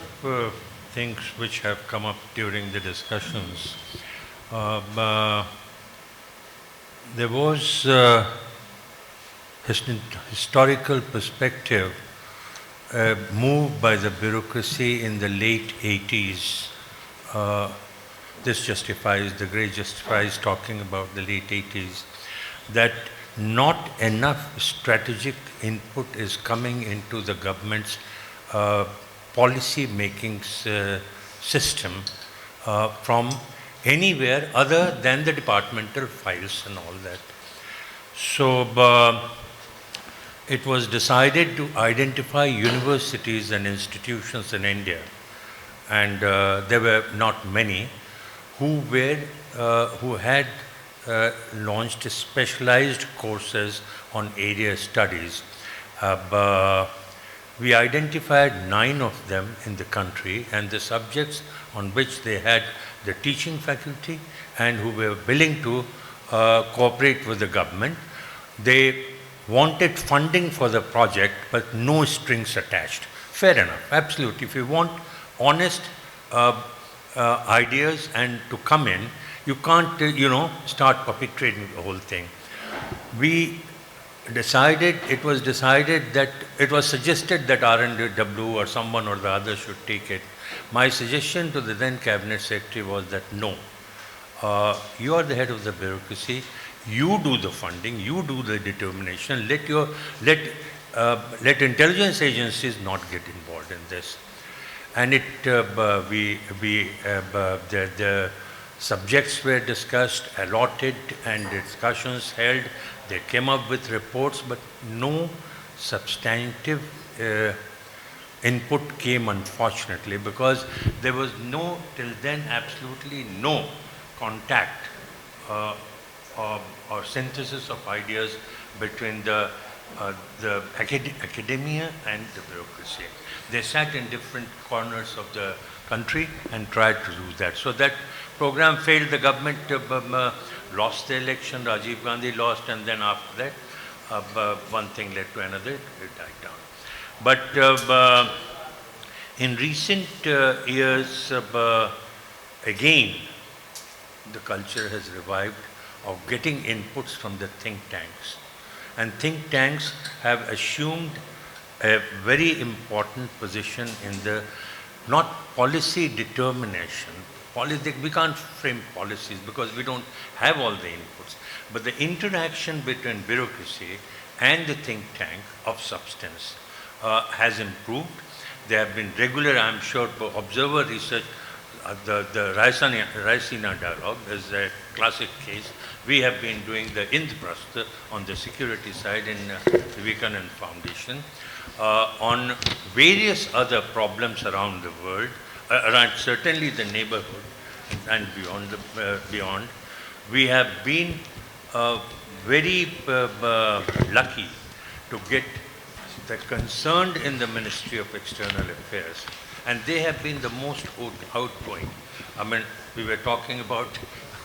things which have come up during the discussions. There was historical perspective moved by the bureaucracy in the late 80s. This justifies, the great justifies talking about the late 80s, that not enough strategic input is coming into the government's policy making system from anywhere other than the departmental files and all that. So it was decided to identify universities and institutions in India, and there were not many who had launched specialized courses on area studies. We identified 9 of them in the country, and the subjects on which they had the teaching faculty and who were willing to cooperate with the government. They wanted funding for the project, but no strings attached. Fair enough, absolutely. If you want honest ideas and to come in, you can't, start perpetrating the whole thing. It was suggested that RNW or someone or the other should take it. My suggestion to the then Cabinet Secretary was that no, you are the head of the bureaucracy, you do the funding, you do the determination, let intelligence agencies not get involved in this. And the subjects were discussed, allotted, and discussions held. They came up with reports, but no substantive input came, unfortunately, because there was no, till then, absolutely no contact or synthesis of ideas between the academia and the bureaucracy. They sat in different corners of the country and tried to do that. So that program failed. The government lost the election. Rajiv Gandhi lost, and then after that, one thing led to another. It died down. But in recent years, again, the culture has revived of getting inputs from the think tanks. And think tanks have assumed a very important position in the, not policy determination. We can't frame policies because we don't have all the inputs. But the interaction between bureaucracy and the think tank of substance has improved. There have been regular, I'm sure, observer research. The Raisina dialogue is a classic case. We have been doing the Indraprastha on the security side in Usanas Foundation. On various other problems around the world, around certainly the neighborhood and beyond, we have been very lucky to get the concerned in the Ministry of External Affairs, and they have been the most outgoing. I mean, we were talking about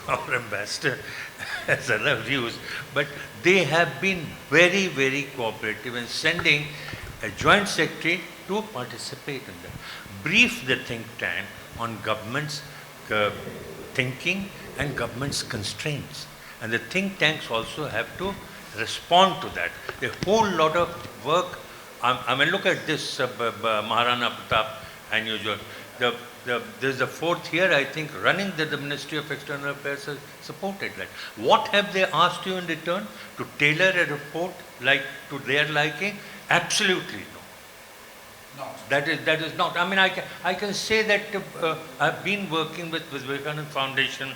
our ambassador as other views, but they have been very, very cooperative in sending a joint secretary to participate in that. Brief the think tank on government's thinking and government's constraints. And the think tanks also have to respond to that. A whole lot of work. I mean, look at this Maharana Pratap unusual. There's the fourth year, I think, running that the Ministry of External Affairs has supported that. What have they asked you in return? To tailor a report like to their liking? Absolutely no. That is not. I mean, I can say that I've been working with Usanas Foundation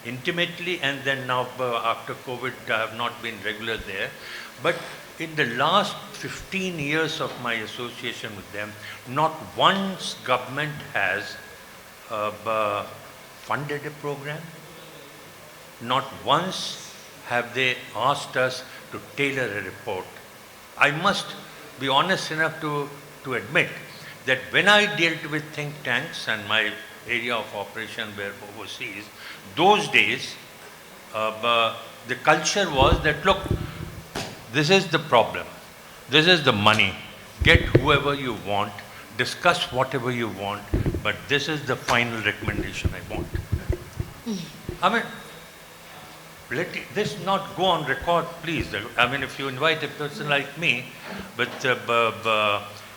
intimately, and then now after COVID, I have not been regular there. But in the last 15 years of my association with them, not once government has funded a program. Not once have they asked us to tailor a report. I must be honest enough to admit that when I dealt with think tanks and my area of operation were overseas, those days the culture was that, look, this is the problem, this is the money, get whoever you want, discuss whatever you want, but this is the final recommendation I want. I mean, let this not go on record, please. I mean, if you invite a person like me, but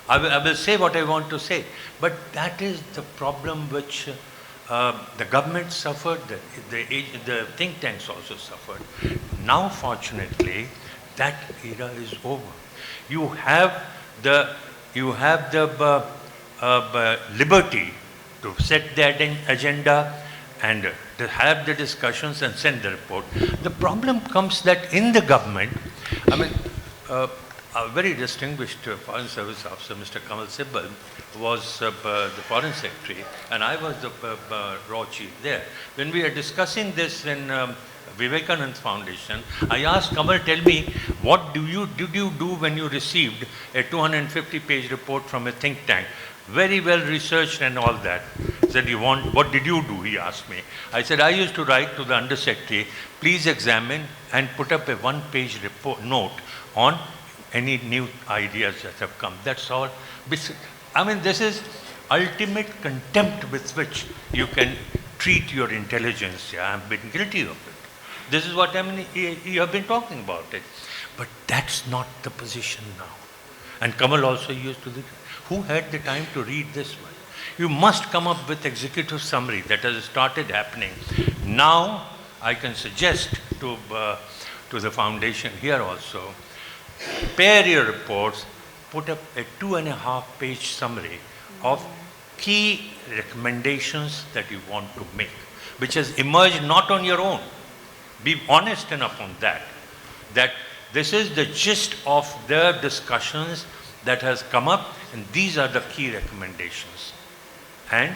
I will say what I want to say. But that is the problem which the government suffered, the think tanks also suffered. Now, fortunately, that era is over. You have the liberty to set the agenda and to have the discussions and send the report. The problem comes that in the government, I mean, a very distinguished Foreign Service officer, Mr. Kamal Sibbal, was the Foreign Secretary, and I was the raw chief there. When we were discussing this in Usanas Foundation, I asked Kamal, tell me, what did you do when you received a 250-page report from a think tank? Very well researched and all that. He said, what did you do? He asked me. I said, I used to write to the Undersecretary, please examine and put up a one-page note on any new ideas that have come. That's all. I mean, this is ultimate contempt with which you can treat your intelligence. Yeah, I've been guilty of it. This is what I mean, you have been talking about it. But that's not the position now. And Kamal also used to do it. Who had the time to read this one? You must come up with executive summary. That has started happening. Now, I can suggest to the foundation here also, prepare your reports, put up a 2.5-page summary of key recommendations that you want to make, which has emerged not on your own. Be honest enough on that this is the gist of the discussions that has come up And these are the key recommendations. And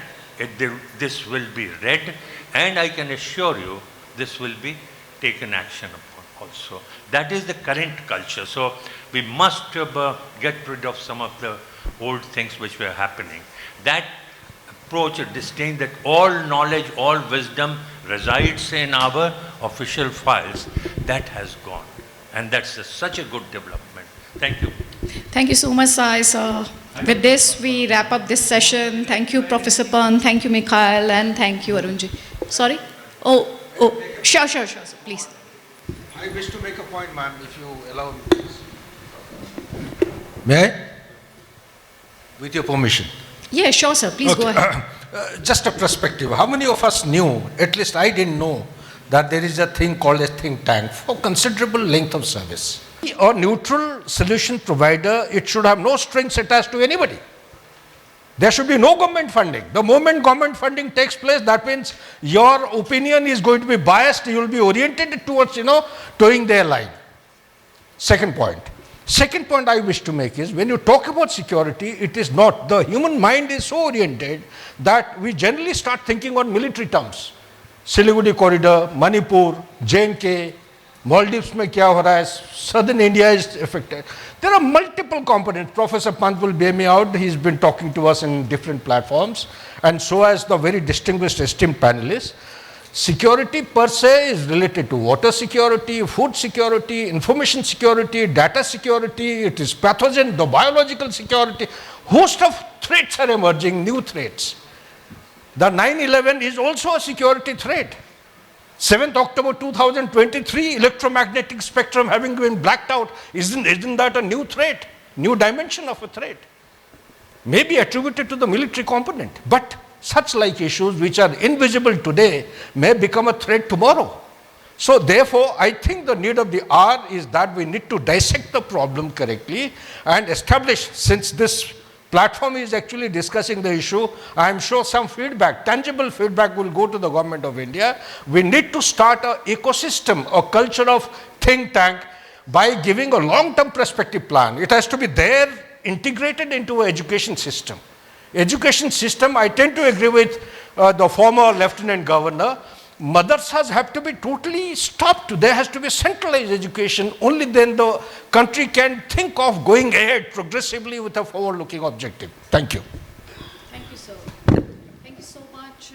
this will be read, and I can assure you this will be taken action upon also. That is the current culture. So we must get rid of some of the old things which were happening. That approach, a disdain that all knowledge, all wisdom resides in our official files, that has gone. And that's such a good development. Thank you. Thank you so much, Sai. So with this, we wrap up this session. Thank you, Professor Pant. Thank you, Mikhail. And thank you, Arunji. Sorry? Oh, sure, sir, please. I wish to make a point, ma'am, if you allow me, please. May I? With your permission. Yeah, sure, sir. Please go ahead. Just a perspective. How many of us knew, at least I didn't know, that there is a thing called a think tank for considerable length of service? A neutral solution provider, it should have no strings attached to anybody. There should be no government funding. The moment government funding takes place, that means your opinion is going to be biased. You will be oriented towards, towing their line. Second point. Second point I wish to make is, when you talk about security, it is not. The human mind is so oriented that we generally start thinking on military terms. Siliguri corridor, Manipur, J&K, Maldives mein kya ho raha hai, southern India is affected. There are multiple components. Professor Pant will bear me out. He's been talking to us in different platforms, and so has the very distinguished esteemed panelists. Security per se is related to water security, food security, information security, data security, it is pathogen, the biological security. Host of threats are emerging, new threats. The 9/11 is also a security threat. 7th October 2023, electromagnetic spectrum having been blacked out, isn't that a new threat, new dimension of a threat? Maybe attributed to the military component, but such like issues which are invisible today may become a threat tomorrow. So therefore, I think the need of the hour is that we need to dissect the problem correctly and establish, since this platform is actually discussing the issue, I am sure some feedback, tangible feedback will go to the government of India. We need to start an ecosystem, a culture of think tank by giving a long-term perspective plan. It has to be there, integrated into an education system. Education system, I tend to agree with the former Lieutenant Governor. Madrasas have to be totally stopped. There has to be centralized education. Only then the country can think of going ahead progressively with a forward-looking objective. Thank you. Thank you, sir. Thank you so much.